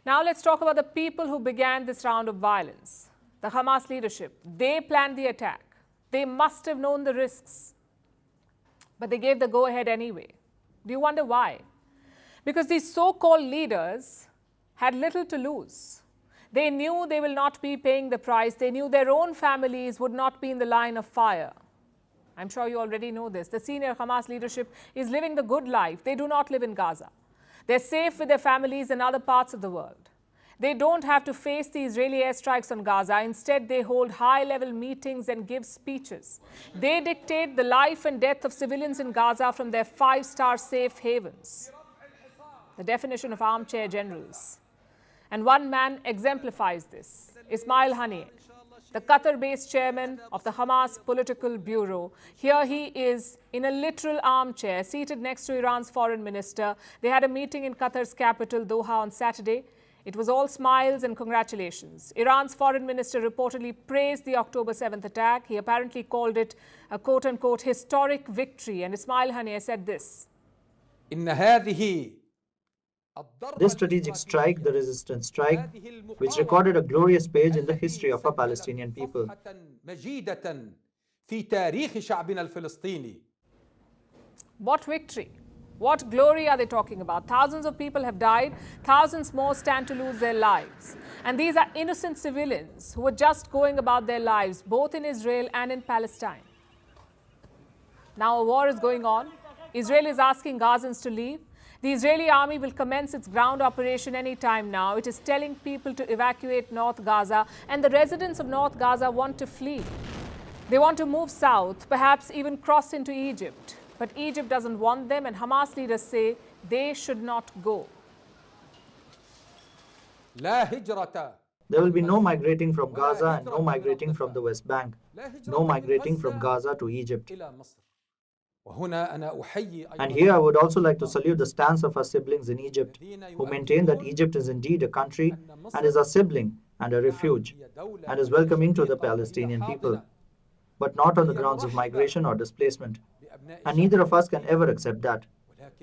Now let's talk about the people who began this round of violence. The Hamas leadership. They planned the attack. They must have known the risks. But they gave the go-ahead anyway. Do you wonder why? Because these so-called leaders had little to lose. They knew they will not be paying the price. They knew their own families would not be in the line of fire. I'm sure you already know this. The senior Hamas leadership is living the good life. They do not live in Gaza. They're safe with their families in other parts of the world. They don't have to face the Israeli airstrikes on Gaza. Instead, they hold high-level meetings and give speeches. They dictate the life and death of civilians in Gaza from their five-star safe havens. The definition of armchair generals. And one man exemplifies this, Ismail Haniyeh, the Qatar-based chairman of the Hamas Political Bureau. Here he is in a literal armchair, seated next to Iran's foreign minister. They had a meeting in Qatar's capital, Doha, on Saturday. It was all smiles and congratulations. Iran's foreign minister reportedly praised the October 7th attack. He apparently called it a quote-unquote historic victory. And Ismail Haniyeh said this. This strategic strike, the resistance strike, which recorded a glorious page in the history of our Palestinian people. What victory? What glory are they talking about? Thousands of people have died. Thousands more stand to lose their lives. And these are innocent civilians who are just going about their lives, both in Israel and in Palestine. Now a war is going on. Israel is asking Gazans to leave. The Israeli army will commence its ground operation any time now. It is telling people to evacuate North Gaza, and the residents of North Gaza want to flee. They want to move south, perhaps even cross into Egypt. But Egypt doesn't want them, and Hamas leaders say they should not go. There will be no migrating from Gaza and no migrating from the West Bank. No migrating from Gaza to Egypt. And here I would also like to salute the stance of our siblings in Egypt, who maintain that Egypt is indeed a country and is a sibling and a refuge, and is welcoming to the Palestinian people, but not on the grounds of migration or displacement. And neither of us can ever accept that.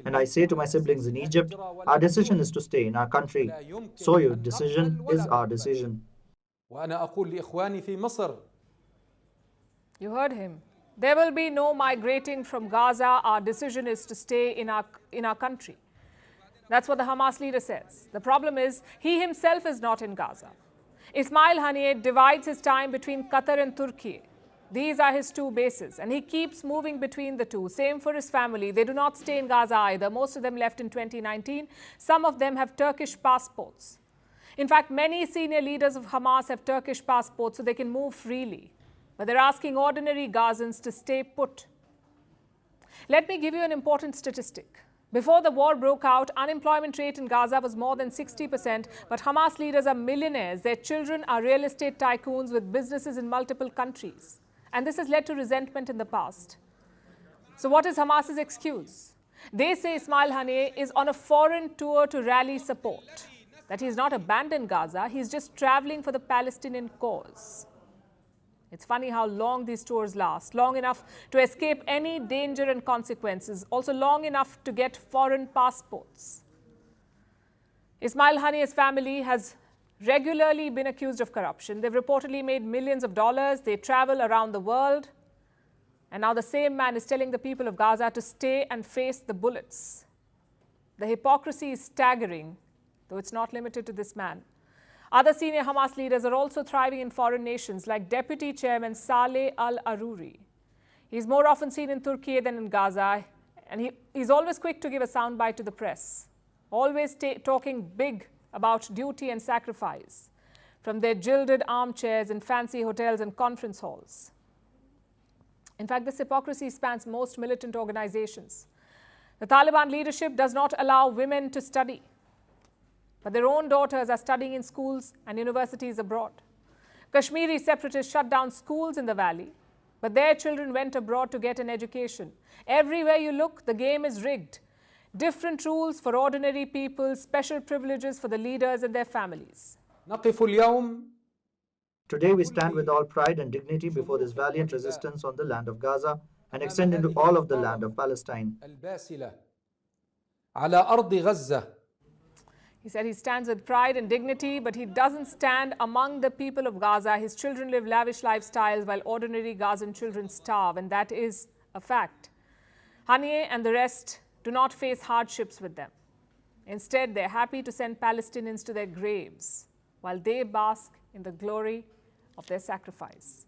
And I say to my siblings in Egypt, our decision is to stay in our country. So your decision is our decision. You heard him. There will be no migrating from Gaza. Our decision is to stay in our country. That's what the Hamas leader says. The problem is, he himself is not in Gaza. Ismail Haniyeh divides his time between Qatar and Turkey. These are his two bases, and he keeps moving between the two. Same for his family. They do not stay in Gaza either. Most of them left in 2019. Some of them have Turkish passports. In fact, many senior leaders of Hamas have Turkish passports so they can move freely. But they're asking ordinary Gazans to stay put. Let me give you an important statistic. Before the war broke out, unemployment rate in Gaza was more than 60%, but Hamas leaders are millionaires. Their children are real estate tycoons with businesses in multiple countries. And this has led to resentment in the past. So what is Hamas's excuse? They say Ismail Haniyeh is on a foreign tour to rally support, that he's not abandoned Gaza, he's just traveling for the Palestinian cause. It's funny how long these tours last, long enough to escape any danger and consequences, also long enough to get foreign passports. Ismail Haniyeh's family has regularly been accused of corruption. They've reportedly made millions of dollars. They travel around the world. And now the same man is telling the people of Gaza to stay and face the bullets. The hypocrisy is staggering, though it's not limited to this man. Other senior Hamas leaders are also thriving in foreign nations, like Deputy Chairman Saleh al-Aruri. He's more often seen in Turkey than in Gaza, and he's always quick to give a soundbite to the press, always talking big about duty and sacrifice, from their gilded armchairs in fancy hotels and conference halls. In fact, this hypocrisy spans most militant organizations. The Taliban leadership does not allow women to study, but their own daughters are studying in schools and universities abroad. Kashmiri separatists shut down schools in the valley, but their children went abroad to get an education. Everywhere you look, the game is rigged. Different rules for ordinary people, special privileges for the leaders and their families. Today we stand with all pride and dignity before this valiant resistance on the land of Gaza and extend into all of the land of Palestine. He said he stands with pride and dignity, but he doesn't stand among the people of Gaza. His children live lavish lifestyles while ordinary Gazan children starve, and that is a fact. Haniyeh and the rest do not face hardships with them. Instead, they're happy to send Palestinians to their graves while they bask in the glory of their sacrifice.